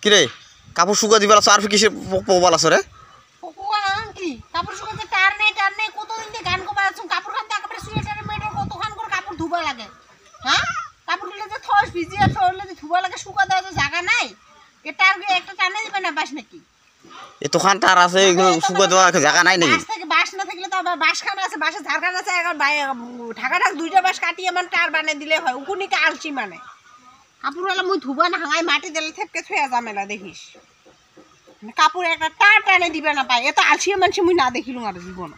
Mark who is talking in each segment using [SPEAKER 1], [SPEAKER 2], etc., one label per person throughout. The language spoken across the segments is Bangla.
[SPEAKER 1] কিরে কাপড় শুকা দিবার আছে আর কিসে পোবাল আছে রে
[SPEAKER 2] কি কাপড় শুকাতে টার নেই কতদিন দিয়ে গান কোবা আছো কাপড় খান একেবারে সুয়েটারে মেয়েটার কতখান করে কাপড় ধুবা লাগে হ্যাঁ কাপড়গুলো যে থস ভিজিয়ে থরলে যে ধুবা লাগে শুকা দেওয়া তো জায়গা নাই এটার একটা টানে দিবে না বাস নাকি
[SPEAKER 1] এতখান তার আছে এগুলো শুকা দেওয়া জায়গা নাই নাকি
[SPEAKER 2] বাস থেকে বাস না থাকলে তো আবার বাসখানা আছে বাসে ঝাড়খানা আছে ঢাকা দুইটা বাস কাটিয়ে মানে টার বানিয়ে দিলে হয় উকুনিকে আলসি মানে কাপড়ওয়ালা মুই ধুবা না হাঙাই মাটি দিলে থেপকে থুয়া জামেলা দেখিস কাপড় একটা টার টানে দিবে না পাই এত আলসিয়া মানুষ মুই না দেখিলুম আর জীবন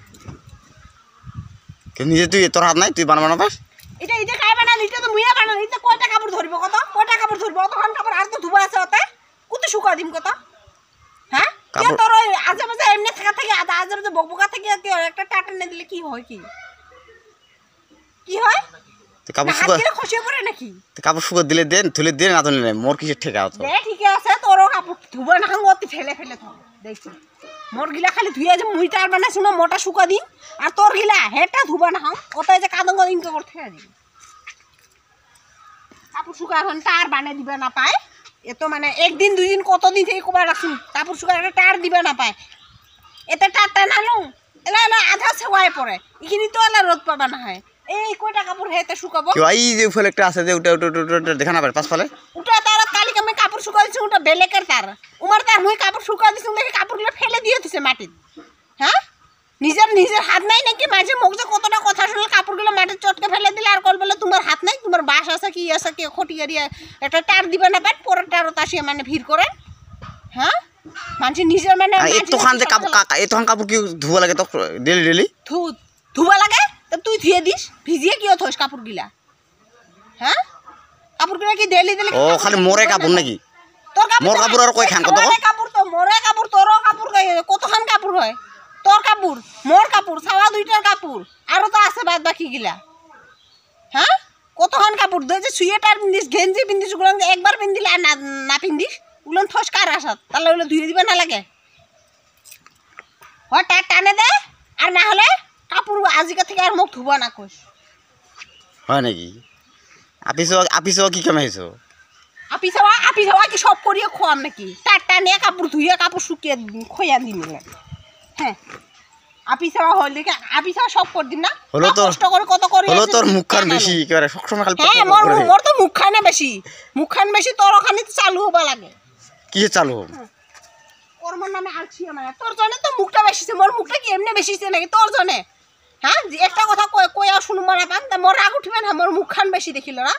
[SPEAKER 1] নিজে তুই তোর হাত নাই তুই বানাবো না পাস
[SPEAKER 2] এটা কাই বানালি এটা তো মুইয়া বানালি এটা কয়টা কাপড় ধরবো কয়টা কাপড় ধরবো অতখান কাপড় আর তো ধুবা আছে ওতে কত শুকা দিম কত হ্যাঁ কে তোর ওই আজে বাজে এমনি থাকা থেকে আজে বাজে বকবকা থেকে একটা টাটা এনে দিলে কি হয় কি হয়
[SPEAKER 1] কাপড় শুকা
[SPEAKER 2] খসে পড়ে নাকি
[SPEAKER 1] কাপড় শুকা দিলে দেন তুলে দে না তো মোর কিসের ঠেকা তো
[SPEAKER 2] দে ঠিক আছে তোরও কাপড় ধুবা না অতি ফেলে থাক দেখছি মোর গিলা খালি ধুয়ে যে মুইটা আর বানাইছ না মোটা শুকা দিন আর তোর গিলা হেটা ধুবা না ওটাই যে কাদঙ্গ ইনকে করতে দিন কাপড় শুকা এখন টার বানিয়ে দিবে না পায় এ তো মানে একদিন দুই দিন কতদিন থেকে কবার রাখুন কাপড় শুকা একটা টার দিবে না পায় এতে টারটা নালো এলা আধা সেওয়ায় পড়ে এখানে তো এলা রোদ পাবা না হয় এই কয়টা কাপড় হেতে শুকাবো
[SPEAKER 1] এই যে ফুল একটা আছে যে ওটা দেখা না পারে পাঁচ ফালে
[SPEAKER 2] ওটা তার কালিকে আমি কাপড় শুকা দিছি ওটা বেলেকের তার উমার তার মুই কাপড় শুকা দিছি দেখে কাপড়গুলো ফেলে দিয়ে দিছে মাটির হ্যাঁ নিজের হাত নাই নাকি মাঝে মুখ যে কতটা কথা শুনলে কাপড়গুলো মাটির চটকে ফেলে দিলে আর কল বলে তোমার হাত নাই তোমার বাস আছে কি আছে কি খটিয়ারিয়া একটা টার দিবে না পাট পরের টারও তাসিয়ে মানে ভিড় করে হ্যাঁ মানুষ নিজের মানে
[SPEAKER 1] এতখান যে কাপড় এতখান কাপড় কি ধোয়া লাগে তো ডেলি
[SPEAKER 2] ধুবা লাগে তা তুই ধুয়ে দিস ভিজিয়ে কি থইস কাপড়গুলা হ্যাঁ কাপড়গুলা কি ডেলি
[SPEAKER 1] ও খালি মোরে কাপড় নাকি
[SPEAKER 2] তোর
[SPEAKER 1] মোর কাপড় আর কয় খান কত
[SPEAKER 2] কাপড় তো মোরে কাপড় তোরও কাপড় কতখান কাপড় হয় তোর কাপড় মোর কাপড় ছাওয়া দুইটার কাপড় আরো তো আছে বাদ বাকি গিলা হ্যাঁ কতখান কাপড় যে সুয়েটার পিন্দিস গেঞ্জি পিন্দিস ওগুলো একবার পিন্দিলে আর না পিন্দিস ওগুলো থস কার আসাত তাহলে ওগুলো ধুয়ে দিবে না লাগে হয় টার টানে দে আর না হলে কাপড় আজিকা থেকে আর মুখ ধুবা না কইস
[SPEAKER 1] হয় নাকি আপিসও কি কামাইছো
[SPEAKER 2] আপিসাওয়া কি সব করিয়ে খোয়াম নাকি টার টানে কাপড় ধুয়ে কাপড় শুকিয়ে খোয়া দিন হ্যাঁ আপিসাওয়া হল দেখে আপিসাওয়া সব কর দিন না
[SPEAKER 1] হলো তো
[SPEAKER 2] কষ্ট করে কত করে
[SPEAKER 1] হলো তোর মুখখান বেশি করে সবসময় খালি
[SPEAKER 2] হ্যাঁ মোর তো মুখখানে বেশি তোর ওখানে তো চালু হবা লাগে
[SPEAKER 1] কি চালু হবে
[SPEAKER 2] কর্মর নামে আলছি মানে তোর জন্য তো মুখটা বেশিছে মোর মুখটা কি এমনি বেশিছে নাকি তোর জন্য হ্যাঁ একটা কথা কইয়া শুনবো না পান তা মোর রাগ উঠবে না মোর মুখখান বেশি দেখিল না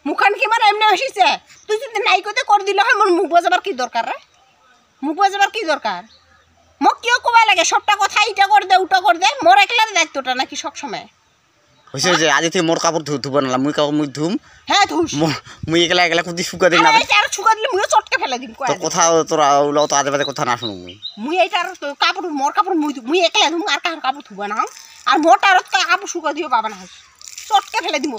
[SPEAKER 2] মুখখান কি আমার এমনি বেশিছে তুই যদি নাই কইতে কর দিলে হয় মোর মুখ বাজাবার কি দরকার রে মুখ বাজাবার কি দরকার মোক কিয় কবাই লাগে সবটা কথা ইটা কর দে উটা কর দে মোর একলার দায়িত্বটা নাকি সব সময়
[SPEAKER 1] হইছে যে আজি থেকে মোর কাপড় ধুব না মুই কাপড় মুই ধুম
[SPEAKER 2] হ্যাঁ ধুস
[SPEAKER 1] মুই একলা কুদি শুকা দিন না
[SPEAKER 2] আর শুকা দিলে মুই চটকে ফেলে দিম
[SPEAKER 1] তো কথা তোরা ওলাও তো আজে বাজে কথা না শুনো
[SPEAKER 2] মুই এইটার কাপড় মোর কাপড় মুই একলা ধুম আর কাপড় ধুবা না আর মোটার কাপড় শুকা দিও পাবা না চটকে ফেলে দিম